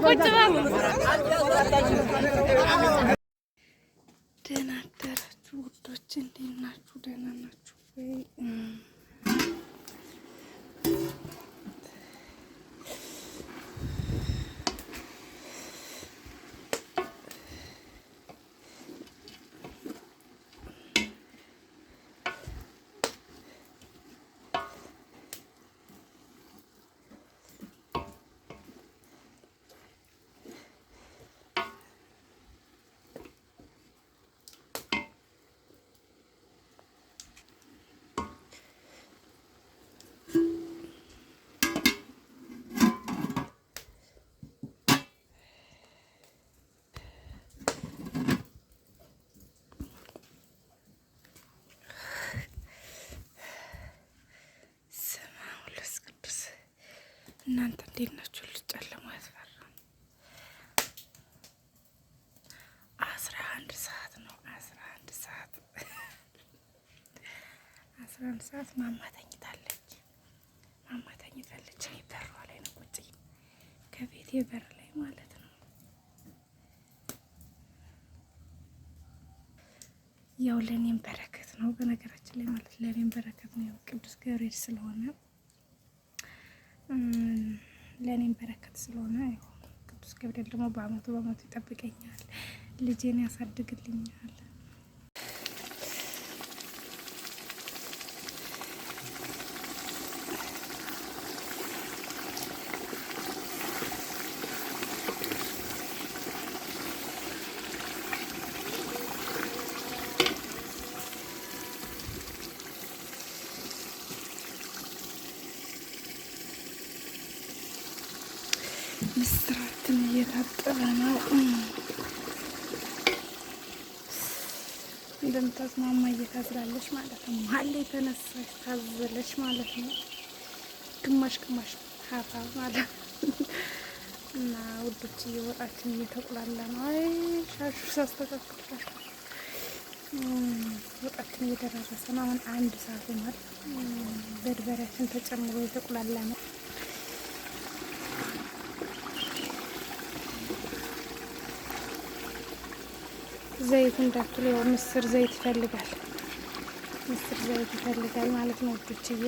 ቁጭ በሉ። ደህና አደራችሁ ውዶች፣ እንዴት ናችሁ? ደህና ናችሁ ወይ? እናንተ እንዴት ናችሁ? ልጨልሙ ያስፈራል። 11 ሰዓት ነው። 11 ሰዓት ማማ ተኝታለች። እኔ በሯ ላይ ነው ቁጭ ከቤቴ በር ላይ ማለት ነው። ያው ለኔም በረከት ነው በነገራችን ላይ ማለት ለኔም በረከት ነው። ያው ቅዱስ ገብርኤል ስለሆነ ለኔም በረከት ስለሆነ ያው ቅዱስ ገብርኤል ደግሞ በአመቱ ይጠብቀኛል፣ ልጄን ያሳድግልኛል። ምስራችን እየታጠበ ነው። እንደምታስማማ እየታዝላለች ማለት ነው። መሀል ላይ የተነሳች ታዘለች ማለት ነው። ግማሽ ሀፋ ማለት እና ውዶች እየወጣችን እየተቁላላ ነው። አይ ሻሹ ሳስተካክል ወጣችን እየደረሰ ነው። አሁን 1 ሰዓት ሆኗል። በርበሬያችን ተጨምሮ የተቁላላ ነው። ዘይት እንዳትሉ ያው ምስር ዘይት ይፈልጋል ማለት ነው ውዶችዬ።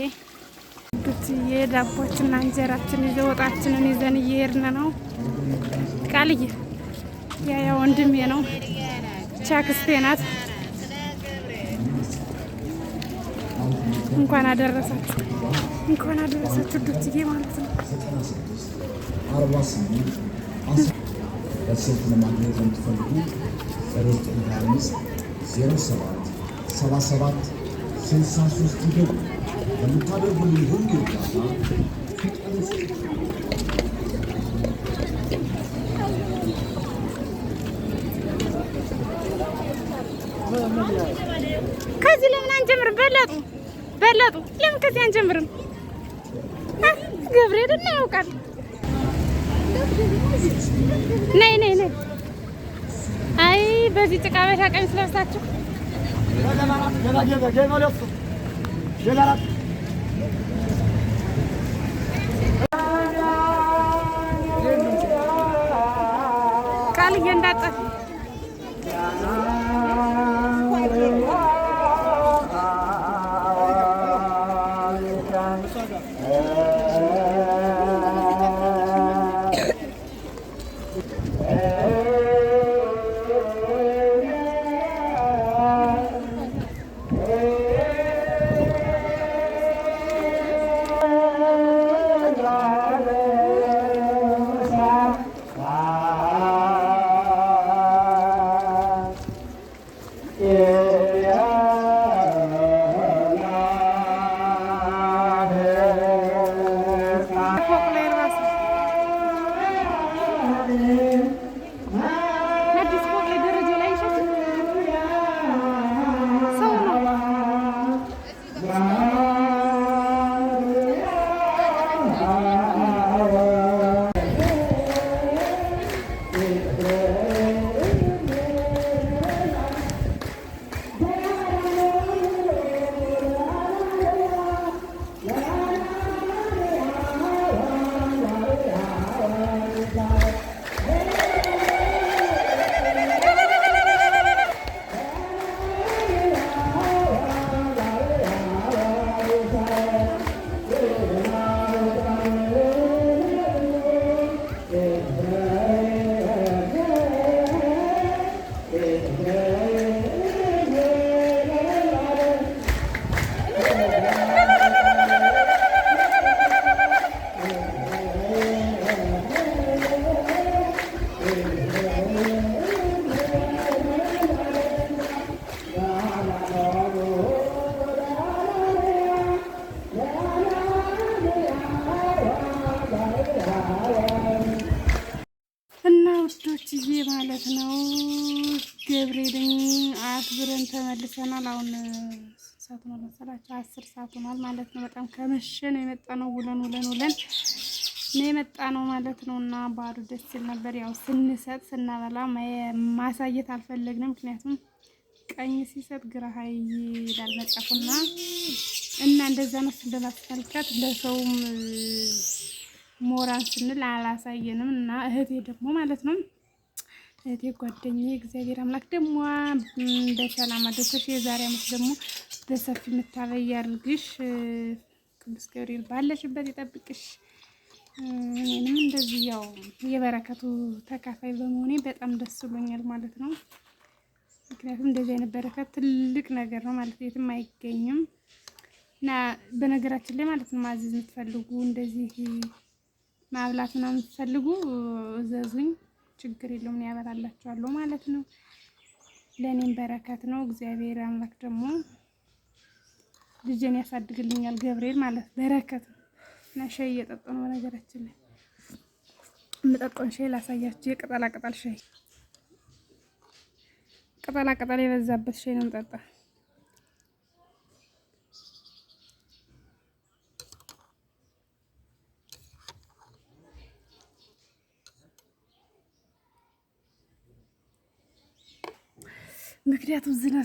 ዳቦችና እንጀራችን ይዘን ወጣችንን ይዘን እየሄድን ነው። ቃልዬ ያ ወንድሜ ነው፣ ቻክስቴ ናት። እንኳን አደረሳችሁ ውዶችዬ ማለት ነው። በስልክ ለማግኘት የምትፈልጉ 0925 07 77 63 ይደውሉ። ለምታደርጉልኝ ሁሉ እርዳታ ከዚህ ለምን አንጀምርም? በለጡ ለምን ከዚህ አንጀምርም? ገብርኤል እና ያውቃል። ነይ አይ በዚህ ጭቃ በሻ ቀሚስ ለብሳችሁ ቃልዬ እንዳጠፍ ውዶችዬ ማለት ነው ገብርኤልን አክብረን ተመልሰናል። አሁን ሰዓት ነው መሰላችሁ 10 ሰዓት ሆኗል ማለት ነው። በጣም ከመሸ ነው የመጣ ነው። ውለን ነው የመጣ ነው ማለት ነው። እና ባሩ ደስ ሲል ነበር። ያው ስንሰጥ ስናበላ ማሳየት አልፈለግንም። ምክንያቱም ቀኝ ሲሰጥ ግራ ይላል መጽሐፉና እና እንደዛ ነው እንደማስፈልካት ለሰውም ሞራን ስንል አላሳየንም። እና እህቴ ደግሞ ማለት ነው እህቴ ጓደኛዬ እግዚአብሔር አምላክ ደግሞ በሰላም አደረሰሽ። የዛሬ ዓመት ደግሞ በሰፊ የምታበይ ያድርግሽ። ቅዱስ ገብርኤል ባለሽበት ይጠብቅሽ። እኔንም እንደዚህ ያው የበረከቱ ተካፋይ በመሆኔ በጣም ደስ ብሎኛል ማለት ነው። ምክንያቱም እንደዚህ አይነት በረከት ትልቅ ነገር ነው ማለት የትም አይገኝም። እና በነገራችን ላይ ማለት ነው ማዘዝ የምትፈልጉ እንደዚህ ማብላት ምናምን የምትፈልጉ እዘዙኝ፣ ችግር የለውም ያበላላችኋለሁ ማለት ነው። ለእኔም በረከት ነው። እግዚአብሔር አምላክ ደግሞ ልጄን ያሳድግልኛል ገብርኤል ማለት በረከት ነው። እና ሻይ እየጠጣሁ ነው። በነገራችን ላይ የምጠጣውን ሻይ ላሳያችሁ። የቅጠላ ቅጠል ሻይ፣ ቅጠላ ቅጠል የበዛበት ሻይ ነው የምጠጣው። ምክንያቱም ዝናብ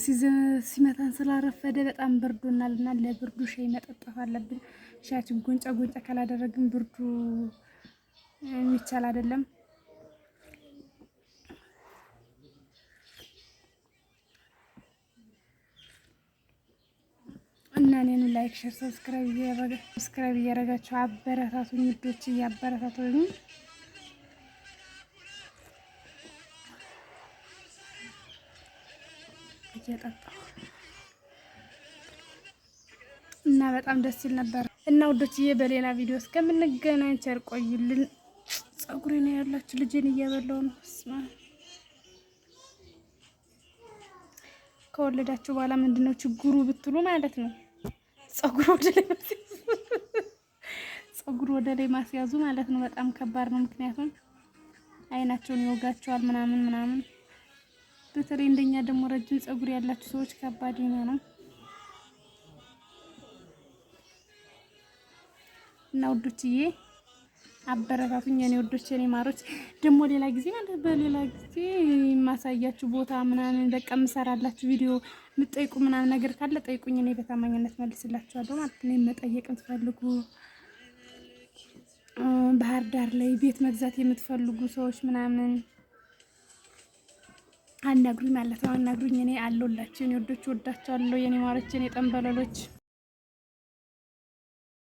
ሲመታን ስላረፈደ በጣም ብርዶናል እና ለብርዱ ሻይ መጠጣት አለብን። ሻያችን ጎንጫ ጎንጫ ካላደረግን ብርዱ የሚቻል አይደለም። እና እኔን ላይክ፣ ሼር፣ ሰብስክራይብ እያደረጋችሁ አበረታቱኝ ውዶች፣ እያበረታቱኝ እየጠጣሁ እና በጣም ደስ ይል ነበር። እና ውዶችዬ በሌላ ቪዲዮ እስከምንገናኝ ቸር ቆዩልን። ፀጉሬ ነው ያላችሁ ልጄን እየበላሁ ነው። ከወለዳችሁ በኋላ ምንድነው ችግሩ ብትሉ ማለት ነው ፀጉር ወደ ላይ ማስያዙ ማለት ነው በጣም ከባድ ነው። ምክንያቱም አይናቸውን ይወጋቸዋል ምናምን። በተለይ እንደኛ ደግሞ ረጅም ፀጉር ያላችሁ ሰዎች ከባድ ነው። እና ውዶችዬ አበረታቱኝ የኔ ውዶች፣ የኔ ማሮች። ደግሞ ሌላ ጊዜ ማለት በሌላ ጊዜ የማሳያችሁ ቦታ ምናምን በቃ የምሰራላችሁ ቪዲዮ የምትጠይቁ ምናምን ነገር ካለ ጠይቁኝ፣ እኔ በታማኝነት መልስላችኋለሁ ማለት ነው። መጠየቅ የምትፈልጉ ባህር ዳር ላይ ቤት መግዛት የምትፈልጉ ሰዎች ምናምን አናግሩኝ ማለት ነው። አናግሩኝ፣ እኔ አለሁላችሁ። የኔ ወዶች ወዳችኋለሁ፣ የኔ ማሮች፣ የኔ ጠንበለሎች።